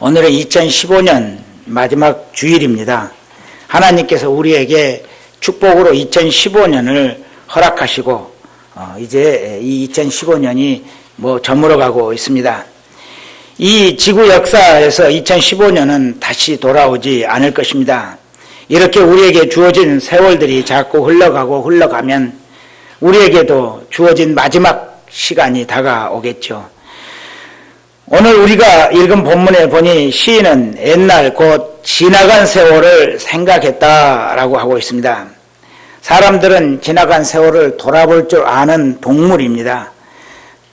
오늘은 2015년 마지막 주일입니다. 하나님께서 우리에게 축복으로 2015년을 허락하시고 이제 이 2015년이 저물어가고 있습니다. 이 지구 역사에서 2015년은 다시 돌아오지 않을 것입니다. 이렇게 우리에게 주어진 세월들이 자꾸 흘러가면 우리에게도 주어진 마지막 시간이 다가오겠죠. 오늘 우리가 읽은 본문에 보니 시인은 옛날 곧 지나간 세월을 생각했다라고 하고 있습니다. 사람들은 지나간 세월을 돌아볼 줄 아는 동물입니다.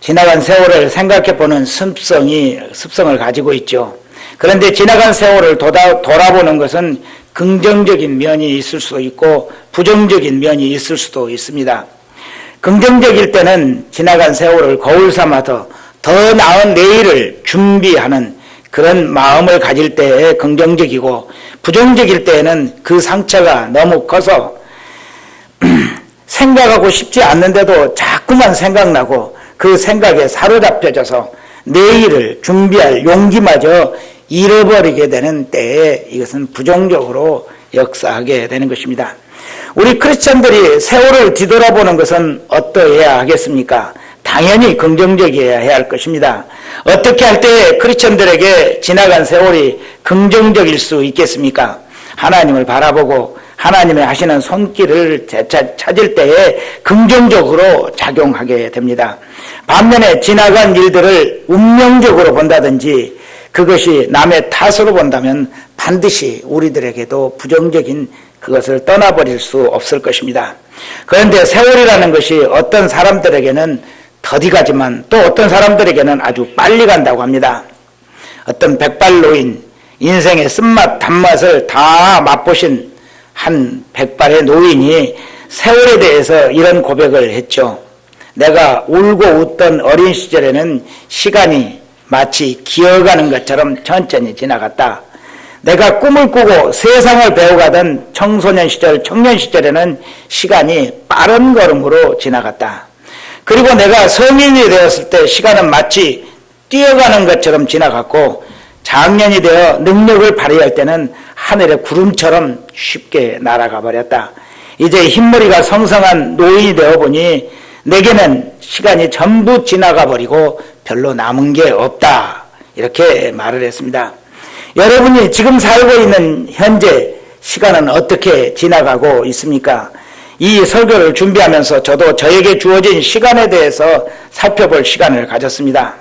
지나간 세월을 생각해보는 습성을 가지고 있죠. 그런데 지나간 세월을 돌아보는 것은 긍정적인 면이 있을 수도 있고 부정적인 면이 있을 수도 있습니다. 긍정적일 때는 지나간 세월을 거울 삼아서 더 나은 내일을 준비하는 그런 마음을 가질 때에 긍정적이고, 부정적일 때에는 그 상처가 너무 커서 생각하고 싶지 않는데도 자꾸만 생각나고 그 생각에 사로잡혀져서 내일을 준비할 용기마저 잃어버리게 되는 때에 이것은 부정적으로 역사하게 되는 것입니다. 우리 크리스천들이 세월을 뒤돌아보는 것은 어떠해야 하겠습니까? 당연히 긍정적이어야 할 것입니다. 어떻게 할 때 크리스천들에게 지나간 세월이 긍정적일 수 있겠습니까? 하나님을 바라보고 하나님의 하시는 손길을 찾을 때에 긍정적으로 작용하게 됩니다. 반면에 지나간 일들을 운명적으로 본다든지 그것이 남의 탓으로 본다면 반드시 우리들에게도 부정적인 그것을 떠나버릴 수 없을 것입니다. 그런데 세월이라는 것이 어떤 사람들에게는 더디 가지만 또 어떤 사람들에게는 아주 빨리 간다고 합니다. 어떤 백발노인, 인생의 쓴맛 단맛을 다 맛보신 한 백발의 노인이 세월에 대해서 이런 고백을 했죠. 내가 울고 웃던 어린 시절에는 시간이 마치 기어가는 것처럼 천천히 지나갔다. 내가 꿈을 꾸고 세상을 배워가던 청소년 시절, 청년 시절에는 시간이 빠른 걸음으로 지나갔다. 그리고 내가 성인이 되었을 때 시간은 마치 뛰어가는 것처럼 지나갔고, 장년이 되어 능력을 발휘할 때는 하늘의 구름처럼 쉽게 날아가 버렸다. 이제 흰머리가 성성한 노인이 되어보니 내게는 시간이 전부 지나가 버리고 별로 남은 게 없다. 이렇게 말을 했습니다. 여러분이 지금 살고 있는 현재 시간은 어떻게 지나가고 있습니까? 이 설교를 준비하면서 저도 저에게 주어진 시간에 대해서 살펴볼 시간을 가졌습니다.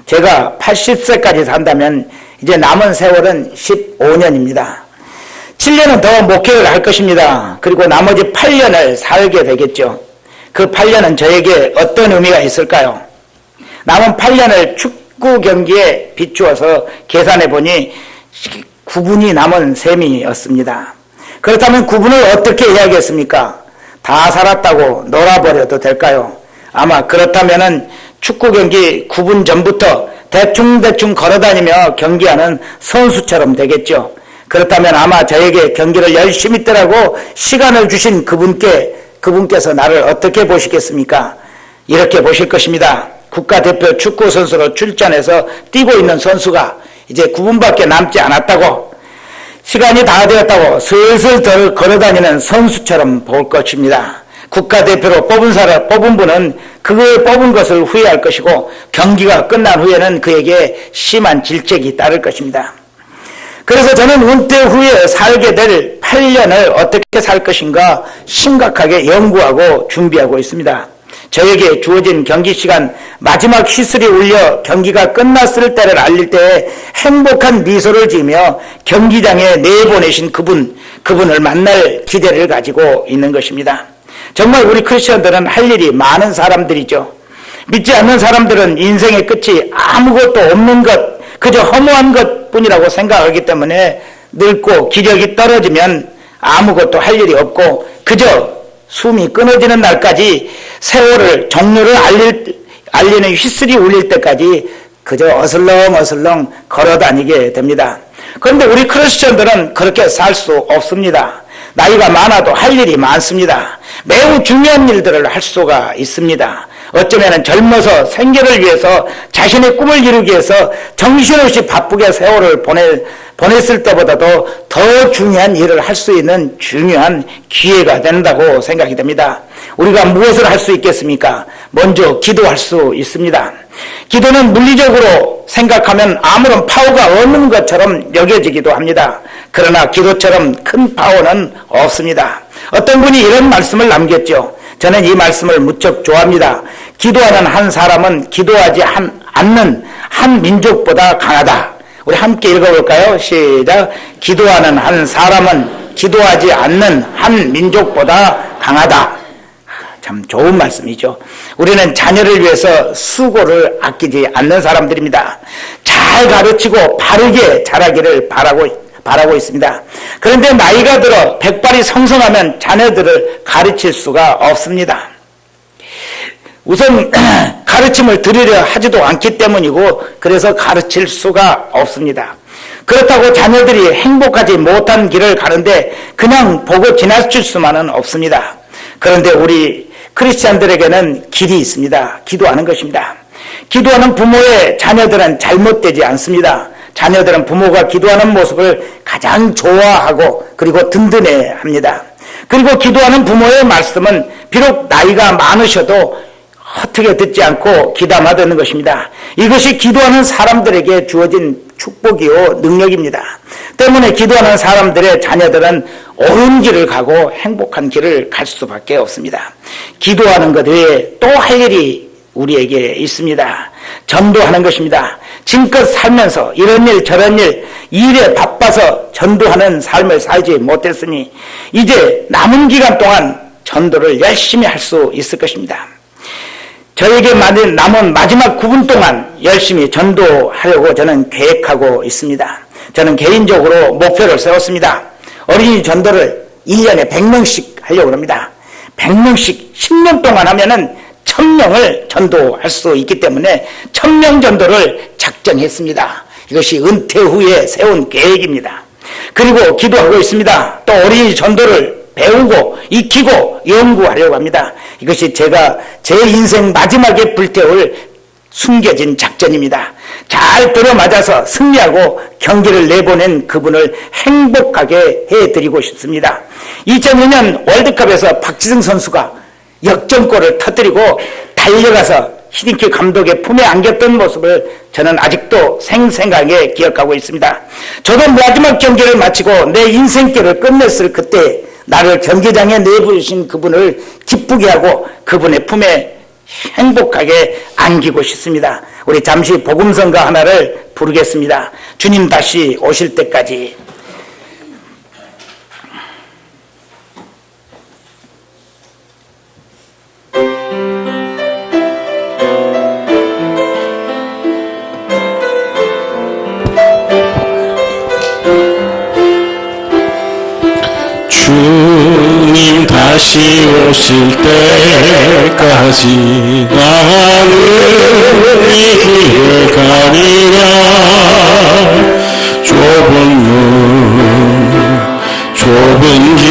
제가 80세까지 산다면 이제 남은 세월은 15년입니다. 7년은 더 목회를 할 것입니다. 그리고 나머지 8년을 살게 되겠죠. 그 8년은 저에게 어떤 의미가 있을까요? 남은 8년을 축구 경기에 비추어서 계산해 보니 9분이 남은 셈이었습니다. 그렇다면 9분을 어떻게 해야겠습니까? 다 살았다고 놀아버려도 될까요? 아마 그렇다면은 축구 경기 9분 전부터 대충 걸어다니며 경기하는 선수처럼 되겠죠. 그렇다면 아마 저에게 경기를 열심히 뛰라고 시간을 주신 그분께서 나를 어떻게 보시겠습니까? 이렇게 보실 것입니다. 국가대표 축구 선수로 출전해서 뛰고 있는 선수가 이제 9분밖에 남지 않았다고, 시간이 다 되었다고 슬슬 걸어다니는 선수처럼 볼 것입니다. 국가대표로 뽑은 분은 그걸 뽑은 것을 후회할 것이고, 경기가 끝난 후에는 그에게 심한 질책이 따를 것입니다. 그래서 저는 은퇴 후에 살게 될 8년을 어떻게 살 것인가 심각하게 연구하고 준비하고 있습니다. 저에게 주어진 경기 시간, 마지막 휘슬이 울려 경기가 끝났을 때를 알릴 때에 행복한 미소를 지으며 경기장에 내보내신 그분을 만날 기대를 가지고 있는 것입니다. 정말 우리 크리스천들은 할 일이 많은 사람들이죠. 믿지 않는 사람들은 인생의 끝이 아무것도 없는 것, 그저 허무한 것뿐이라고 생각하기 때문에 늙고 기력이 떨어지면 아무것도 할 일이 없고 그저 숨이 끊어지는 날까지 세월을 종료를 알리는 휘슬이 울릴 때까지 그저 어슬렁어슬렁 걸어다니게 됩니다. 그런데 우리 크리스천들은 그렇게 살 수 없습니다. 나이가 많아도 할 일이 많습니다. 매우 중요한 일들을 할 수가 있습니다. 어쩌면 젊어서 생계를 위해서 자신의 꿈을 이루기 위해서 정신없이 바쁘게 세월을 보냈을 때보다도 더 중요한 일을 할 수 있는 중요한 기회가 된다고 생각이 됩니다. 우리가 무엇을 할 수 있겠습니까? 먼저 기도할 수 있습니다. 기도는 물리적으로 생각하면 아무런 파워가 없는 것처럼 여겨지기도 합니다. 그러나 기도처럼 큰 파워는 없습니다. 어떤 분이 이런 말씀을 남겼죠. 저는 이 말씀을 무척 좋아합니다. 기도하는 한 사람은 기도하지 않는 한 민족보다 강하다. 우리 함께 읽어볼까요? 시작. 기도하는 한 사람은 기도하지 않는 한 민족보다 강하다. 참 좋은 말씀이죠. 우리는 자녀를 위해서 수고를 아끼지 않는 사람들입니다. 잘 가르치고 바르게 자라기를 바라고 있습니다. 그런데 나이가 들어 백발이 성성하면 자녀들을 가르칠 수가 없습니다. 우선 가르침을 들으려 하지도 않기 때문이고 그래서 가르칠 수가 없습니다. 그렇다고 자녀들이 행복하지 못한 길을 가는데 그냥 보고 지나칠 수만은 없습니다. 그런데 우리 크리스찬들에게는 길이 있습니다. 기도하는 것입니다. 기도하는 부모의 자녀들은 잘못되지 않습니다. 자녀들은 부모가 기도하는 모습을 가장 좋아하고 그리고 든든해합니다. 그리고 기도하는 부모의 말씀은 비록 나이가 많으셔도 헛되게 듣지 않고 귀담아 듣는 것입니다. 이것이 기도하는 사람들에게 주어진 축복이요 능력입니다. 때문에 기도하는 사람들의 자녀들은 옳은 길을 가고 행복한 길을 갈 수밖에 없습니다. 기도하는 것 외에 또 할 일이 우리에게 있습니다. 전도하는 것입니다. 지금껏 살면서 이런 일 저런 일에 바빠서 전도하는 삶을 살지 못했으니 이제 남은 기간 동안 전도를 열심히 할 수 있을 것입니다. 저에게 남은 마지막 9분 동안 열심히 전도하려고 저는 계획하고 있습니다. 저는 개인적으로 목표를 세웠습니다. 어린이 전도를 1년에 100명씩 하려고 합니다. 100명씩 10년 동안 하면은 1000명을 전도할 수 있기 때문에 1000명 전도를 작정했습니다. 이것이 은퇴 후에 세운 계획입니다. 그리고 기도하고 있습니다. 또 어린이 전도를 배우고 익히고 연구하려고 합니다. 이것이 제가 제 인생 마지막에 불태울 숨겨진 작전입니다. 잘 들어맞아서 승리하고 경기를 내보낸 그분을 행복하게 해드리고 싶습니다. 2002년 월드컵에서 박지성 선수가 역전골을 터뜨리고 달려가서 히딩크 감독의 품에 안겼던 모습을 저는 아직도 생생하게 기억하고 있습니다. 저도 마지막 경기를 마치고 내 인생길을 끝냈을 그때 나를 경기장에 내부신 그분을 기쁘게 하고 그분의 품에 행복하게 안기고 싶습니다. 우리 잠시 복음성가 하나를 부르겠습니다. 주님 다시 오실 때까지. 주님 다시 오실 때까지 나는 이 길을 가리라. 좁은 문 좁은 길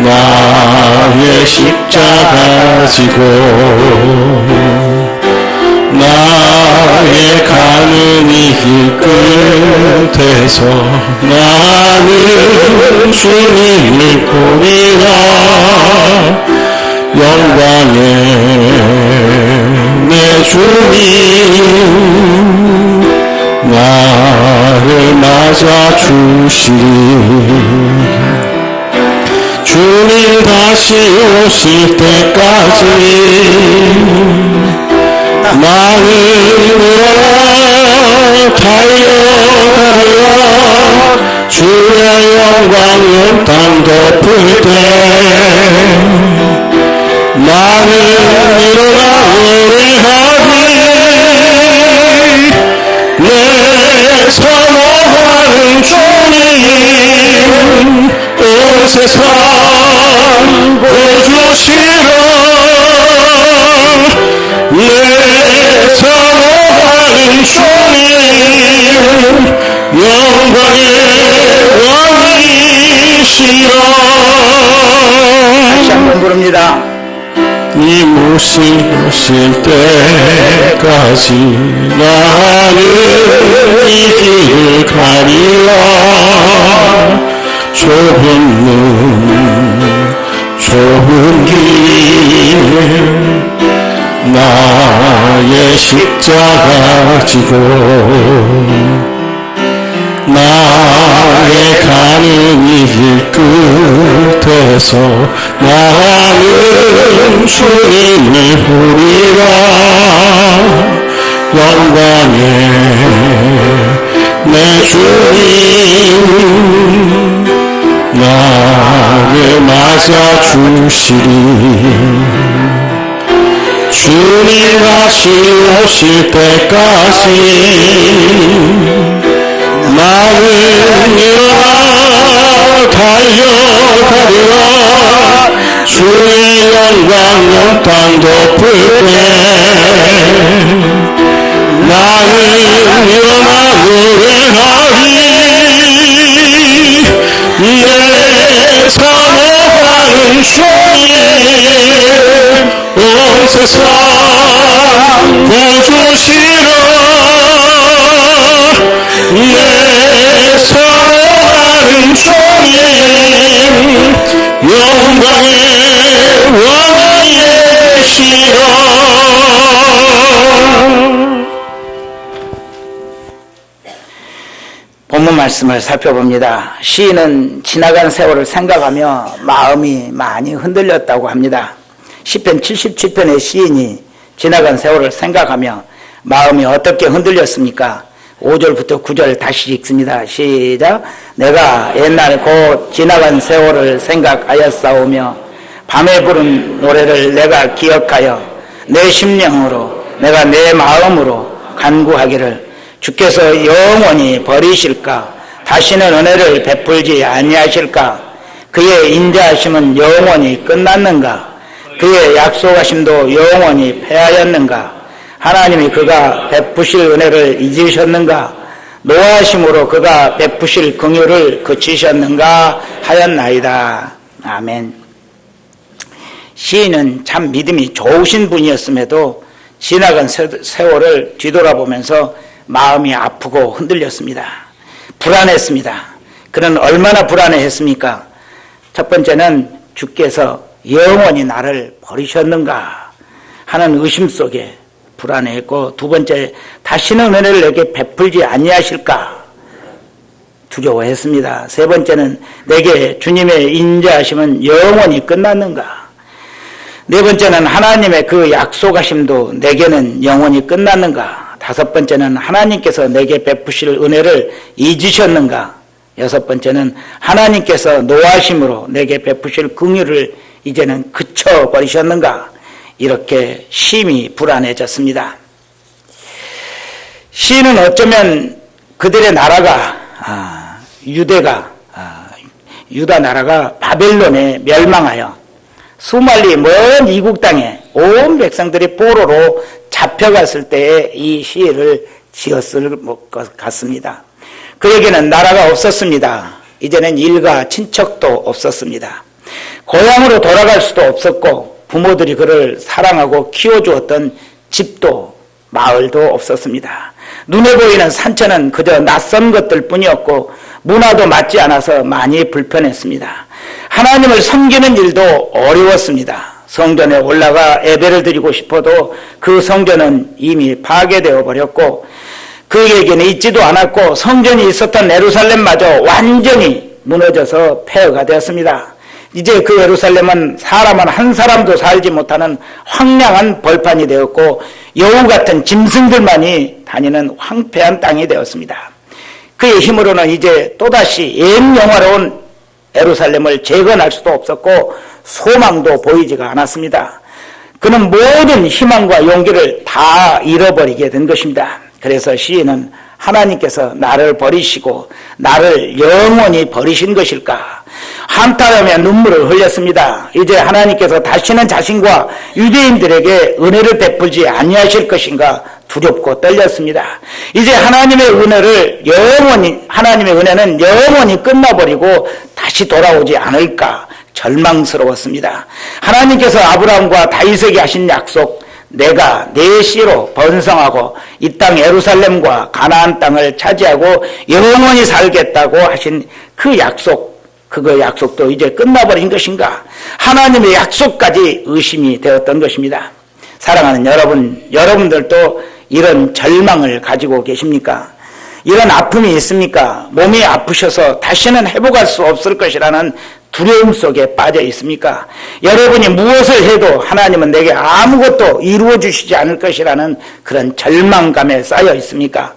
나의 십자가 지고 나의 가는 이 길 끝에서 나는 주님을 보리라. 영광의 내 주님 나를 맞아 주시리. 주님 다시 오실 때까지 나는 달려가리라. 주의 영광은 땅 덮을 때 나는 일어나 노래하리. 내 사모하는 주님 온 세상 보여주시라. 내 사모하는 주님 영광의 왕이시라. 다시 한번 부릅니다. 이 모실 때까지 나는 이 길을 가리라. 좁은 문 좁은 길 나의 십자가 지고 나의 가는 이 길 끝에서 나는 주님을 부리라. 영광에 내 주님 나를 맞아주시리. 주님 다시 오실 때까지 나는 일어나 달려가리라. 주의 영광 온 땅 덮을 때 나는 일어나 노래하리. 내 사모하는 주님 온 세상 구주시라. 내 사랑하는 주님 영광의 왕이시라. 본문 말씀을 살펴봅니다. 시인은 지나간 세월을 생각하며 마음이 많이 흔들렸다고 합니다. 시편 77편의 시인이 지나간 세월을 생각하며 마음이 어떻게 흔들렸습니까? 5절부터 9절 다시 읽습니다. 시작. 내가 옛날 곧 지나간 세월을 생각하였사오며 밤에 부른 노래를 내가 기억하여 내 심령으로 내가 내 마음으로 간구하기를 주께서 영원히 버리실까? 다시는 은혜를 베풀지 아니하실까? 그의 인자하심은 영원히 끝났는가? 그의 약속하심도 영원히 패하였는가? 하나님이 그가 베푸실 은혜를 잊으셨는가? 노하심으로 그가 베푸실 긍휼을 그치셨는가 하였나이다. 아멘. 시인은 참 믿음이 좋으신 분이었음에도 지나간 세월을 뒤돌아보면서 마음이 아프고 흔들렸습니다. 불안했습니다. 그는 얼마나 불안해했습니까? 첫 번째는 주께서 영원히 나를 버리셨는가 하는 의심 속에 불안해했고, 두 번째 다시는 은혜를 내게 베풀지 아니하실까 두려워했습니다. 세 번째는 내게 주님의 인자하심은 영원히 끝났는가. 네 번째는 하나님의 그 약속하심도 내게는 영원히 끝났는가. 다섯 번째는 하나님께서 내게 베푸실 은혜를 잊으셨는가. 여섯 번째는 하나님께서 노하심으로 내게 베푸실 긍휼을 이제는 그쳐버리셨는가. 이렇게 심히 불안해졌습니다. 시인은 어쩌면 그들의 나라가 유다 나라가 바벨론에 멸망하여 수말리 먼 이국 땅에 온 백성들이 포로로 잡혀갔을 때에 이 시를 지었을 것 같습니다. 그에게는 나라가 없었습니다. 이제는 일가 친척도 없었습니다. 고향으로 돌아갈 수도 없었고 부모들이 그를 사랑하고 키워주었던 집도 마을도 없었습니다. 눈에 보이는 산천은 그저 낯선 것들 뿐이었고 문화도 맞지 않아서 많이 불편했습니다. 하나님을 섬기는 일도 어려웠습니다. 성전에 올라가 예배를 드리고 싶어도 그 성전은 이미 파괴되어 버렸고 그에게는 있지도 않았고 성전이 있었던 예루살렘마저 완전히 무너져서 폐허가 되었습니다. 이제 그 예루살렘은 사람은 한 사람도 살지 못하는 황량한 벌판이 되었고 여우 같은 짐승들만이 다니는 황폐한 땅이 되었습니다. 그의 힘으로는 이제 또다시 옛 영화로운 예루살렘을 재건할 수도 없었고 소망도 보이지가 않았습니다. 그는 모든 희망과 용기를 다 잃어버리게 된 것입니다. 그래서 시인은 하나님께서 나를 버리시고 나를 영원히 버리신 것일까? 한탄하며 눈물을 흘렸습니다. 이제 하나님께서 다시는 자신과 유대인들에게 은혜를 베풀지 아니하실 것인가 두렵고 떨렸습니다. 이제 하나님의 은혜는 영원히 끝나버리고 다시 돌아오지 않을까 절망스러웠습니다. 하나님께서 아브라함과 다윗에게 하신 약속, 내가 네 씨로 번성하고 이 땅 예루살렘과 가나안 땅을 차지하고 영원히 살겠다고 하신 그 약속, 그 약속도 이제 끝나버린 것인가? 하나님의 약속까지 의심이 되었던 것입니다. 사랑하는 여러분, 여러분들도 이런 절망을 가지고 계십니까? 이런 아픔이 있습니까? 몸이 아프셔서 다시는 회복할 수 없을 것이라는 두려움 속에 빠져 있습니까? 여러분이 무엇을 해도 하나님은 내게 아무것도 이루어 주시지 않을 것이라는 그런 절망감에 쌓여 있습니까?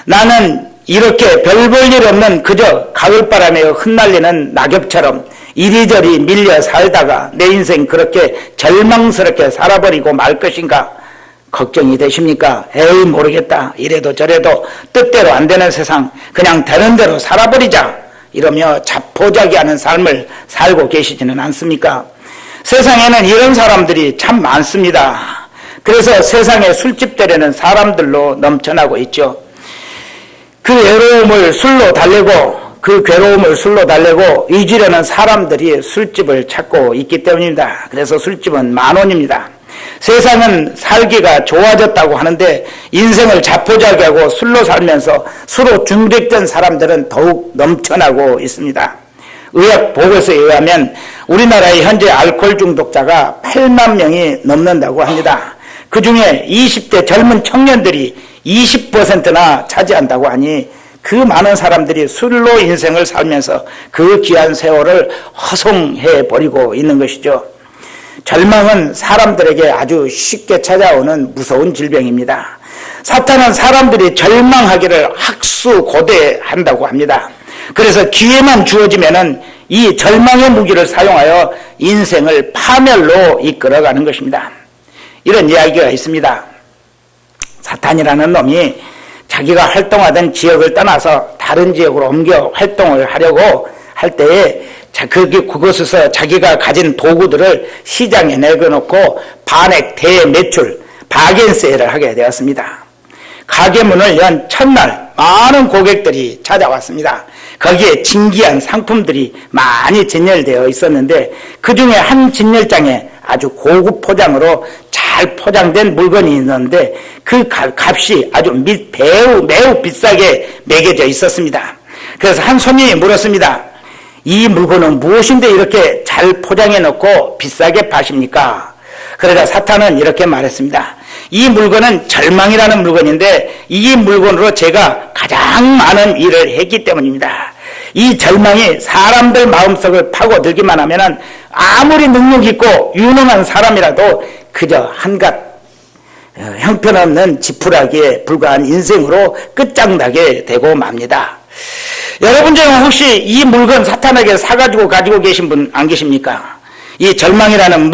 나는 이렇게 별 볼 일 없는 그저 가을바람에 흩날리는 낙엽처럼 이리저리 밀려 살다가 내 인생 그렇게 절망스럽게 살아버리고 말 것인가? 걱정이 되십니까? 에이 모르겠다. 이래도 저래도 뜻대로 안 되는 세상 그냥 되는 대로 살아버리자. 이러며 자포자기하는 삶을 살고 계시지는 않습니까? 세상에는 이런 사람들이 참 많습니다. 그래서 세상에 술집들에는 사람들로 넘쳐나고 있죠. 그 외로움을 술로 달래고 그 괴로움을 술로 달래고 잊으려는 사람들이 술집을 찾고 있기 때문입니다. 그래서 술집은 만원입니다. 세상은 살기가 좋아졌다고 하는데 인생을 자포자기하고 술로 살면서 수로 중독된 사람들은 더욱 넘쳐나고 있습니다. 의학 보고서에 의하면 우리나라의 현재 알코올 중독자가 8만 명이 넘는다고 합니다. 그 중에 20대 젊은 청년들이 20%나 차지한다고 하니 그 많은 사람들이 술로 인생을 살면서 그 귀한 세월을 허송해버리고 있는 것이죠. 절망은 사람들에게 아주 쉽게 찾아오는 무서운 질병입니다. 사탄은 사람들이 절망하기를 학수고대한다고 합니다. 그래서 기회만 주어지면은 이 절망의 무기를 사용하여 인생을 파멸로 이끌어가는 것입니다. 이런 이야기가 있습니다. 사탄이라는 놈이 자기가 활동하던 지역을 떠나서 다른 지역으로 옮겨 활동을 하려고 할 때에 그곳에서 자기가 가진 도구들을 시장에 내려놓고 반액 대매출, 바겐세일을 하게 되었습니다. 가게 문을 연 첫날 많은 고객들이 찾아왔습니다. 거기에 진귀한 상품들이 많이 진열되어 있었는데 그 중에 한 진열장에 아주 고급 포장으로 잘 포장된 물건이 있는데 그 값이 아주 매우 비싸게 매겨져 있었습니다. 그래서 한 손님이 물었습니다. 이 물건은 무엇인데 이렇게 잘 포장해 놓고 비싸게 파십니까? 그러자 사탄은 이렇게 말했습니다. 이 물건은 절망이라는 물건인데 이 물건으로 제가 가장 많은 일을 했기 때문입니다. 이 절망이 사람들 마음속을 파고들기만 하면 아무리 능력 있고 유능한 사람이라도 그저 한갓 형편없는 지푸라기에 불과한 인생으로 끝장나게 되고 맙니다. 여러분 중에 혹시 이 물건 사탄에게 사가지고 가지고 계신 분 안 계십니까? 이 절망이라는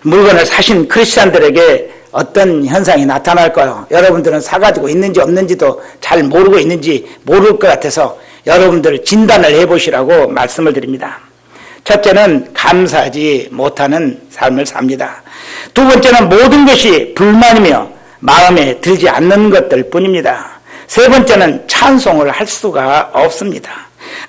물건을 사신 크리스찬들에게 어떤 현상이 나타날까요? 여러분들은 사가지고 있는지 없는지도 잘 모르고 있는지 모를 것 같아서 여러분들 진단을 해보시라고 말씀을 드립니다. 첫째는 감사하지 못하는 삶을 삽니다. 두 번째는 모든 것이 불만이며 마음에 들지 않는 것들 뿐입니다. 세 번째는 찬송을 할 수가 없습니다.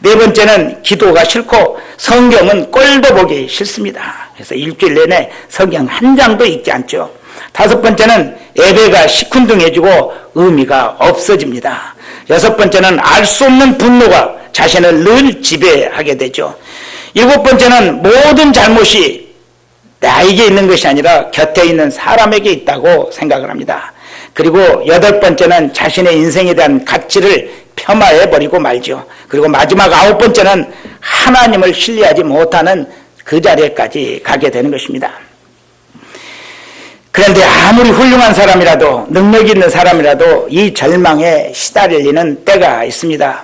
네 번째는 기도가 싫고 성경은 꼴도 보기 싫습니다. 그래서 일주일 내내 성경 한 장도 읽지 않죠. 다섯 번째는 예배가 시큰둥해지고 의미가 없어집니다. 여섯 번째는 알 수 없는 분노가 자신을 늘 지배하게 되죠. 일곱 번째는 모든 잘못이 나에게 있는 것이 아니라 곁에 있는 사람에게 있다고 생각을 합니다. 그리고 여덟 번째는 자신의 인생에 대한 가치를 폄하해버리고 말죠. 그리고 마지막 아홉 번째는 하나님을 신뢰하지 못하는 그 자리에까지 가게 되는 것입니다. 그런데 아무리 훌륭한 사람이라도 능력 있는 사람이라도 이 절망에 시달리는 때가 있습니다.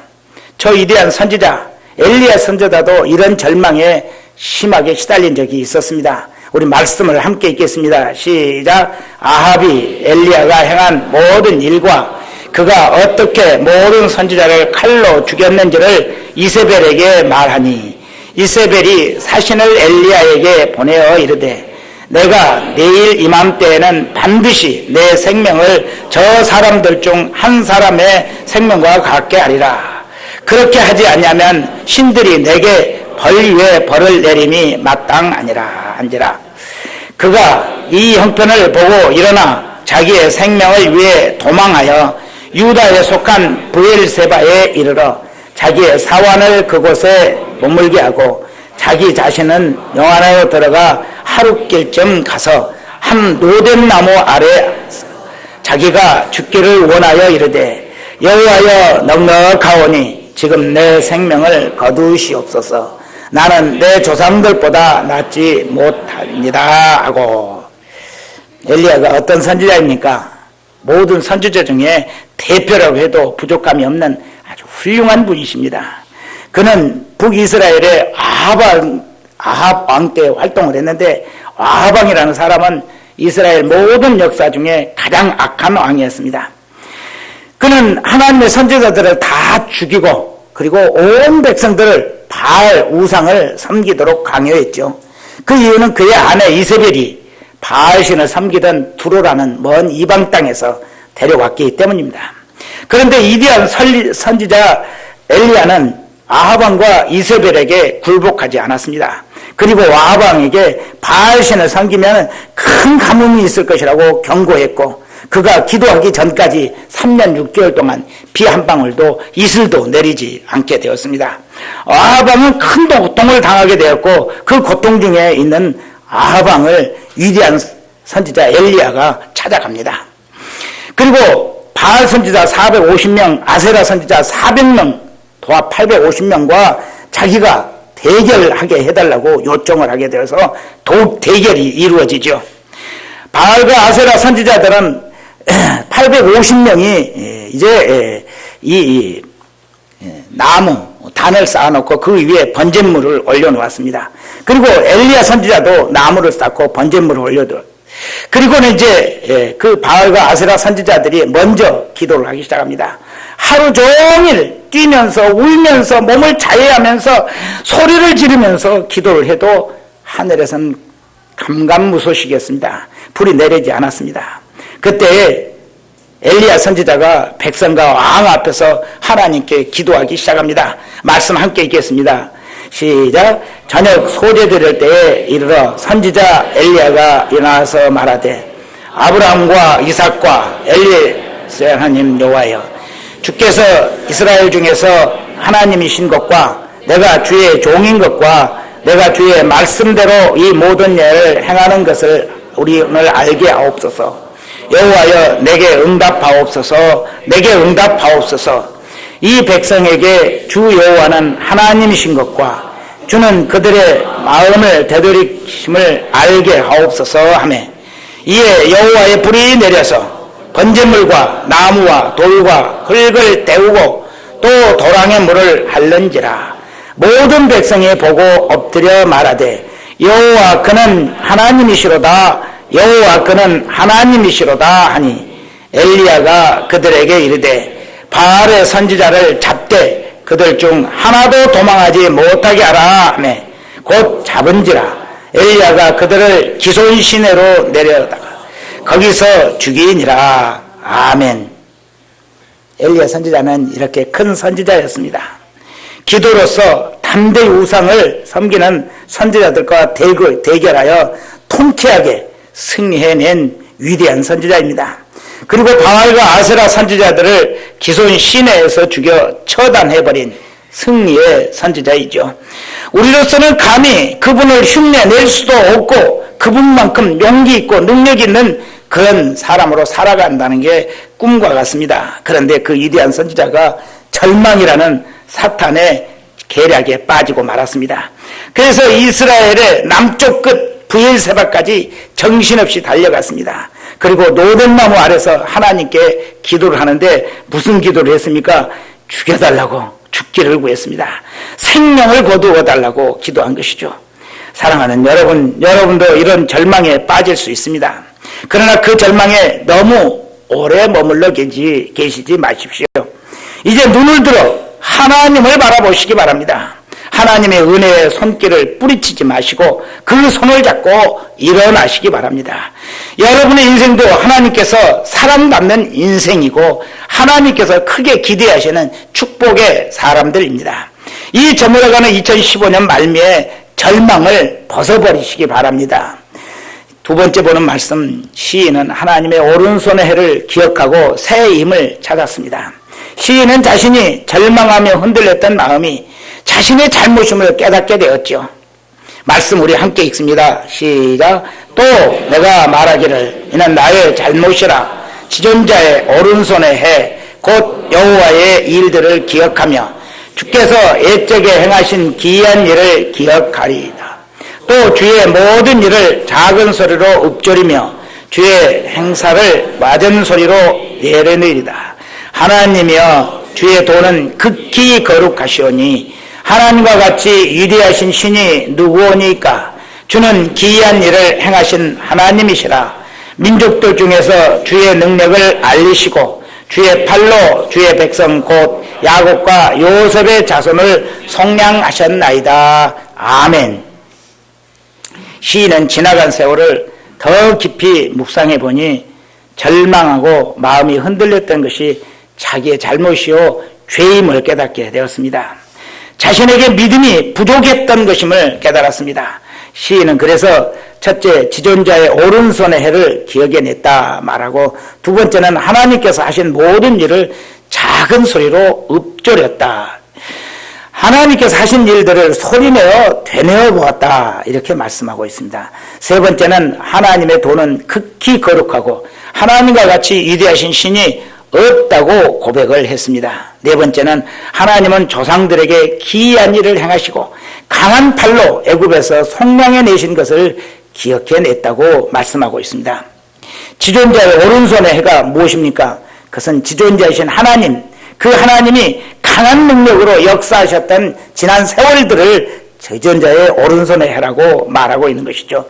저 위대한 선지자 엘리야 선지자도 이런 절망에 심하게 시달린 적이 있었습니다. 우리 말씀을 함께 읽겠습니다. 시작. 아합이 엘리야가 행한 모든 일과 그가 어떻게 모든 선지자를 칼로 죽였는지를 이세벨에게 말하니 이세벨이 사신을 엘리야에게 보내어 이르되 내가 내일 이맘때에는 반드시 내 생명을 저 사람들 중 한 사람의 생명과 같게 하리라. 그렇게 하지 않냐면 신들이 내게 벌 위에 벌을 내림이 마땅하니라 한지라. 그가 이 형편을 보고 일어나 자기의 생명을 위해 도망하여 유다에 속한 브엘세바에 이르러 자기의 사환을 그곳에 머물게 하고 자기 자신은 영안으로 들어가 하룻길쯤 가서 한 노된 나무 아래 자기가 죽기를 원하여 이르되 여호와여 넉넉하오니 지금 내 생명을 거두시옵소서. 나는 내 조상들보다 낫지 못합니다 하고. 엘리야가 어떤 선지자입니까? 모든 선지자 중에 대표라고 해도 부족함이 없는 아주 훌륭한 분이십니다. 그는 북이스라엘의 아합 왕 때 활동을 했는데, 아합 왕이라는 사람은 이스라엘 모든 역사 중에 가장 악한 왕이었습니다. 그는 하나님의 선지자들을 다 죽이고 그리고 온 백성들을 바알 우상을 섬기도록 강요했죠. 그 이유는 그의 아내 이세벨이 바알신을 섬기던 두로라는 먼 이방 땅에서 데려왔기 때문입니다. 그런데 이디안 선지자 엘리야는 아합 왕과 이세벨에게 굴복하지 않았습니다. 그리고 아합 왕에게 바알신을 섬기면 큰 가뭄이 있을 것이라고 경고했고, 그가 기도하기 전까지 3년 6개월 동안 비 한 방울도 이슬도 내리지 않게 되었습니다. 아합 왕은 큰 고통을 당하게 되었고, 그 고통 중에 있는 아합 왕을 위대한 선지자 엘리야가 찾아갑니다. 그리고 바알 선지자 450명, 아세라 선지자 400명, 도합 850명과 자기가 대결하게 해달라고 요청을 하게 되어서 더욱 대결이 이루어지죠. 바알과 아세라 선지자들은 850명이 이제 이 나무 단을 쌓아놓고 그 위에 번제물을 올려놓았습니다. 그리고 엘리야 선지자도 나무를 쌓고 번제물을 올려둬. 그리고는 이제 그 바알과 아세라 선지자들이 먼저 기도를 하기 시작합니다. 하루 종일 뛰면서 울면서 몸을 자해하면서 소리를 지르면서 기도를 해도 하늘에선 감감무소식이었습니다. 불이 내리지 않았습니다. 그때 엘리야 선지자가 백성과 왕 앞에서 하나님께 기도하기 시작합니다. 말씀 함께 읽겠습니다. 시작. 저녁 소재 드릴 때에 이르러 선지자 엘리야가 일어나서 말하되 아브라함과 이삭과 엘리야의 하나님 여호와여, 주께서 이스라엘 중에서 하나님이신 것과 내가 주의 종인 것과 내가 주의 말씀대로 이 모든 일을 행하는 것을 우리 오늘 알게 하옵소서. 여호와여 내게 응답하옵소서. 내게 응답하옵소서. 이 백성에게 주 여호와는 하나님이신 것과 주는 그들의 마음을 되돌이심을 알게 하옵소서 하매, 이에 여호와의 불이 내려서 번제물과 나무와 돌과 흙을 데우고 또 도랑의 물을 할는지라. 모든 백성이 보고 엎드려 말하되 여호와 그는 하나님이시로다. 여호와 그는 하나님이시로다 하니, 엘리야가 그들에게 이르되 바알의 선지자를 잡되 그들 중 하나도 도망하지 못하게 하라 하매 곧 잡은지라. 엘리야가 그들을 기손 시내로 내려다가 거기서 죽이니라. 아멘. 엘리야 선지자는 이렇게 큰 선지자였습니다. 기도로서 담대히 우상을 섬기는 선지자들과 대결하여 통쾌하게 승리해낸 위대한 선지자입니다. 그리고 바알과 아세라 선지자들을 기손 시내에서 죽여 처단해버린 승리의 선지자이죠. 우리로서는 감히 그분을 흉내낼 수도 없고 그분만큼 용기 있고 능력 있는 그런 사람으로 살아간다는 게 꿈과 같습니다. 그런데 그 위대한 선지자가 절망이라는 사탄의 계략에 빠지고 말았습니다. 그래서 이스라엘의 남쪽 끝 브엘세바까지 정신없이 달려갔습니다. 그리고 노den나무 아래서 하나님께 기도를 하는데 무슨 기도를 했습니까? 죽여달라고, 죽기를 구했습니다. 생명을 거두어달라고 기도한 것이죠. 사랑하는 여러분, 여러분도 이런 절망에 빠질 수 있습니다. 그러나 그 절망에 너무 오래 머물러 계시지 마십시오. 이제 눈을 들어 하나님을 바라보시기 바랍니다. 하나님의 은혜의 손길을 뿌리치지 마시고 그 손을 잡고 일어나시기 바랍니다. 여러분의 인생도 하나님께서 사랑받는 인생이고 하나님께서 크게 기대하시는 축복의 사람들입니다. 이 저물어가는 2015년 말미에 절망을 벗어버리시기 바랍니다. 두 번째 보는 말씀, 시인은 하나님의 오른손의 해를 기억하고 새 힘을 찾았습니다. 시인은 자신이 절망하며 흔들렸던 마음이 자신의 잘못임을 깨닫게 되었죠. 말씀 우리 함께 읽습니다. 시작. 또 내가 말하기를 이는 나의 잘못이라 지존자의 오른손의 해 곧 여호와의 일들을 기억하며 주께서 옛적에 행하신 기이한 일을 기억하리이다. 또 주의 모든 일을 작은 소리로 읊조리며 주의 행사를 낮은 소리로 예르느리다. 하나님이여 주의 도는 극히 거룩하시오니 하나님과 같이 위대하신 신이 누구오니까. 주는 기이한 일을 행하신 하나님이시라. 민족들 중에서 주의 능력을 알리시고 주의 팔로 주의 백성 곧 야곱과 요셉의 자손을 속량하셨나이다. 아멘. 시인은 지나간 세월을 더 깊이 묵상해 보니 절망하고 마음이 흔들렸던 것이 자기의 잘못이요 죄임을 깨닫게 되었습니다. 자신에게 믿음이 부족했던 것임을 깨달았습니다. 시인은 그래서 첫째, 지존자의 오른손의 해를 기억해냈다 말하고, 두 번째는 하나님께서 하신 모든 일을 작은 소리로 읊조렸다. 하나님께서 하신 일들을 소리내어 되뇌어 보았다, 이렇게 말씀하고 있습니다. 세 번째는 하나님의 도는 극히 거룩하고 하나님과 같이 위대하신 신이 없다고 고백을 했습니다. 네 번째는 하나님은 조상들에게 기이한 일을 행하시고 강한 팔로 애굽에서 속량해내신 것을 기억해냈다고 말씀하고 있습니다. 지존자의 오른손의 해가 무엇입니까? 그것은 지존자이신 하나님, 그 하나님이 강한 능력으로 역사하셨던 지난 세월들을 지존자의 오른손의 해라고 말하고 있는 것이죠.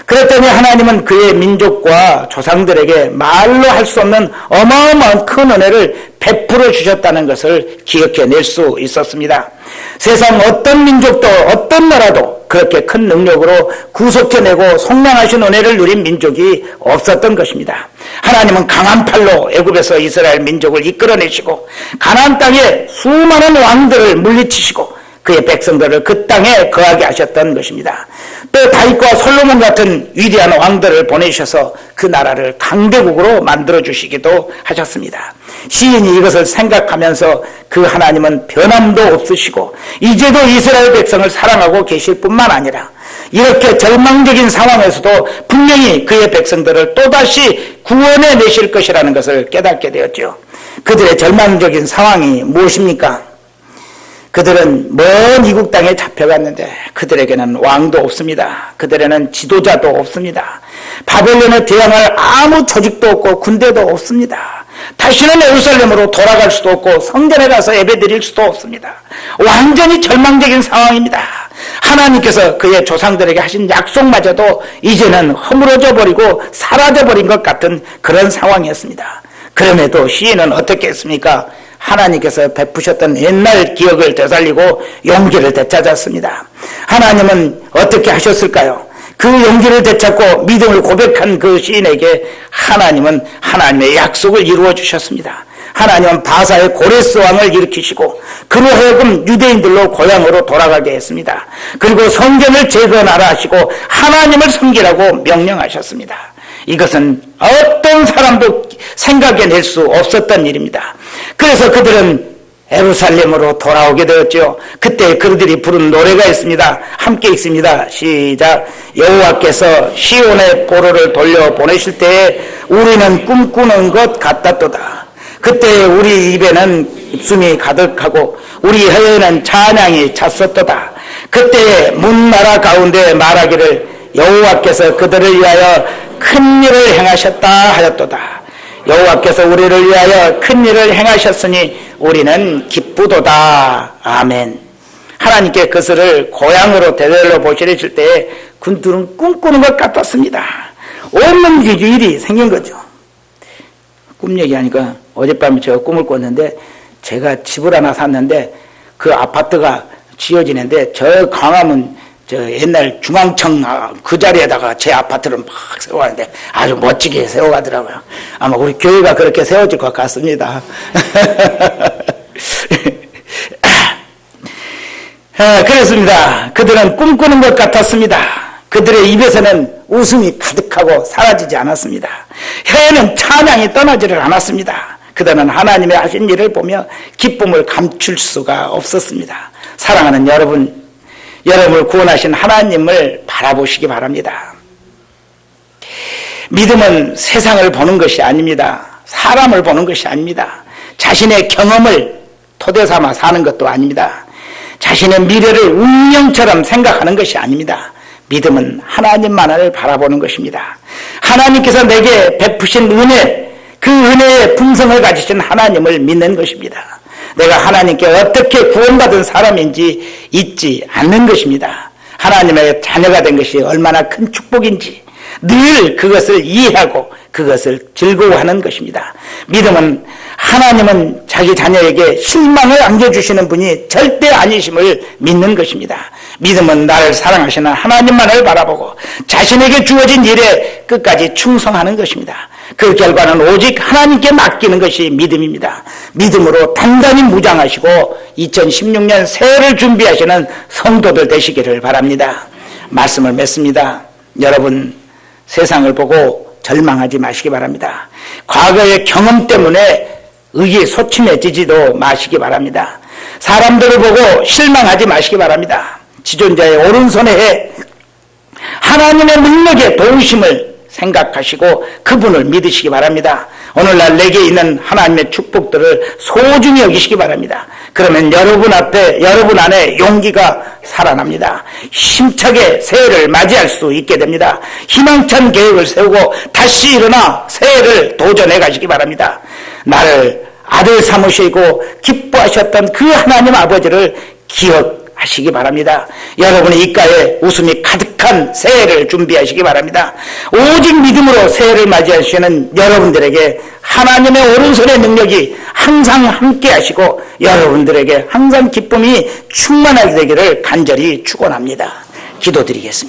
그랬더니 하나님은 그의 민족과 조상들에게 말로 할 수 없는 어마어마한 큰 은혜를 베풀어 주셨다는 것을 기억해낼 수 있었습니다. 세상 어떤 민족도 어떤 나라도 그렇게 큰 능력으로 구속해내고 속량하신 은혜를 누린 민족이 없었던 것입니다. 하나님은 강한 팔로 애굽에서 이스라엘 민족을 이끌어내시고 가나안 땅에 수많은 왕들을 물리치시고 그의 백성들을 그 땅에 거하게 하셨던 것입니다. 또 다윗과 솔로몬 같은 위대한 왕들을 보내셔서 그 나라를 강대국으로 만들어주시기도 하셨습니다. 시인이 이것을 생각하면서 그 하나님은 변함도 없으시고 이제도 이스라엘 백성을 사랑하고 계실 뿐만 아니라 이렇게 절망적인 상황에서도 분명히 그의 백성들을 또다시 구원해 내실 것이라는 것을 깨닫게 되었죠. 그들의 절망적인 상황이 무엇입니까? 그들은 먼 이국 땅에 잡혀갔는데 그들에게는 왕도 없습니다. 그들에는 지도자도 없습니다. 바벨론에 대항할 아무 조직도 없고 군대도 없습니다. 다시는 예루살렘으로 돌아갈 수도 없고 성전에 가서 예배드릴 수도 없습니다. 완전히 절망적인 상황입니다. 하나님께서 그의 조상들에게 하신 약속마저도 이제는 허물어져 버리고 사라져 버린 것 같은 그런 상황이었습니다. 그럼에도 시인은 어떻게 했습니까? 하나님께서 베푸셨던 옛날 기억을 되살리고 용기를 되찾았습니다. 하나님은 어떻게 하셨을까요? 그 용기를 되찾고 믿음을 고백한 그 시인에게 하나님은 하나님의 약속을 이루어 주셨습니다. 하나님은 바사의 고레스 왕을 일으키시고 그로 하여금 유대인들로 고향으로 돌아가게 했습니다. 그리고 성전을 재건하라 하시고 하나님을 섬기라고 명령하셨습니다. 이것은 어떤 사람도 생각해낼 수 없었던 일입니다. 그래서 그들은 예루살렘으로 돌아오게 되었죠. 그때 그들이 부른 노래가 있습니다. 함께 읽습니다. 시작. 여호와께서 시온의 포로를 돌려보내실 때에 우리는 꿈꾸는 것 같았도다. 그때 우리 입에는 입숨이 가득하고 우리 혀에는 찬양이 찼었도다. 그때 문나라 가운데 말하기를 여호와께서 그들을 위하여 큰 일을 행하셨다 하였도다. 여호와께서 우리를 위하여 큰 일을 행하셨으니 우리는 기쁘도다. 아멘. 하나님께 그것을 고향으로 되돌려 보시실 때에 그들은 꿈꾸는 것 같았습니다. 없는 일이 생긴 거죠. 꿈 얘기하니까 어젯밤에 제가 꿈을 꿨는데 제가 집을 하나 샀는데 그 아파트가 지어지는데 저 광화문 저 옛날 중앙청 그 자리에다가 제 아파트를 막 세워가는데 아주 멋지게 세워가더라고요. 아마 우리 교회가 그렇게 세워질 것 같습니다. 그렇습니다. 그들은 꿈꾸는 것 같았습니다. 그들의 입에서는 웃음이 가득하고 사라지지 않았습니다. 혀에는 찬양이 떠나지를 않았습니다. 그들은 하나님의 하신 일을 보며 기쁨을 감출 수가 없었습니다. 사랑하는 여러분, 여러분을 구원하신 하나님을 바라보시기 바랍니다. 믿음은 세상을 보는 것이 아닙니다. 사람을 보는 것이 아닙니다. 자신의 경험을 토대 삼아 사는 것도 아닙니다. 자신의 미래를 운명처럼 생각하는 것이 아닙니다. 믿음은 하나님만을 바라보는 것입니다. 하나님께서 내게 베푸신 은혜, 그 은혜의 풍성을 가지신 하나님을 믿는 것입니다. 내가 하나님께 어떻게 구원받은 사람인지 잊지 않는 것입니다. 하나님의 자녀가 된 것이 얼마나 큰 축복인지 늘 그것을 이해하고 그것을 즐거워하는 것입니다. 믿음은 하나님은 자기 자녀에게 실망을 안겨주시는 분이 절대 아니심을 믿는 것입니다. 믿음은 나를 사랑하시는 하나님만을 바라보고 자신에게 주어진 일에 끝까지 충성하는 것입니다. 그 결과는 오직 하나님께 맡기는 것이 믿음입니다. 믿음으로 단단히 무장하시고 2016년 새해를 준비하시는 성도들 되시기를 바랍니다. 말씀을 맺습니다. 여러분, 세상을 보고 절망하지 마시기 바랍니다. 과거의 경험 때문에 의기소침해지지도 마시기 바랍니다. 사람들을 보고 실망하지 마시기 바랍니다. 지존자의 오른손에 해 하나님의 능력의 도우심을 생각하시고 그분을 믿으시기 바랍니다. 오늘날 내게 있는 하나님의 축복들을 소중히 여기시기 바랍니다. 그러면 여러분 앞에, 여러분 안에 용기가 살아납니다. 힘차게 새해를 맞이할 수 있게 됩니다. 희망찬 계획을 세우고 다시 일어나 새해를 도전해 가시기 바랍니다. 나를 아들 삼으시고 기뻐하셨던 그 하나님 아버지를 기억하시기 바랍니다. 여러분의 입가에 웃음이 가득한 새해를 준비하시기 바랍니다. 오직 믿음으로 새해를 맞이하시는 여러분들에게 하나님의 오른손의 능력이 항상 함께 하시고 여러분들에게 항상 기쁨이 충만하게 되기를 간절히 축원합니다. 기도드리겠습니다.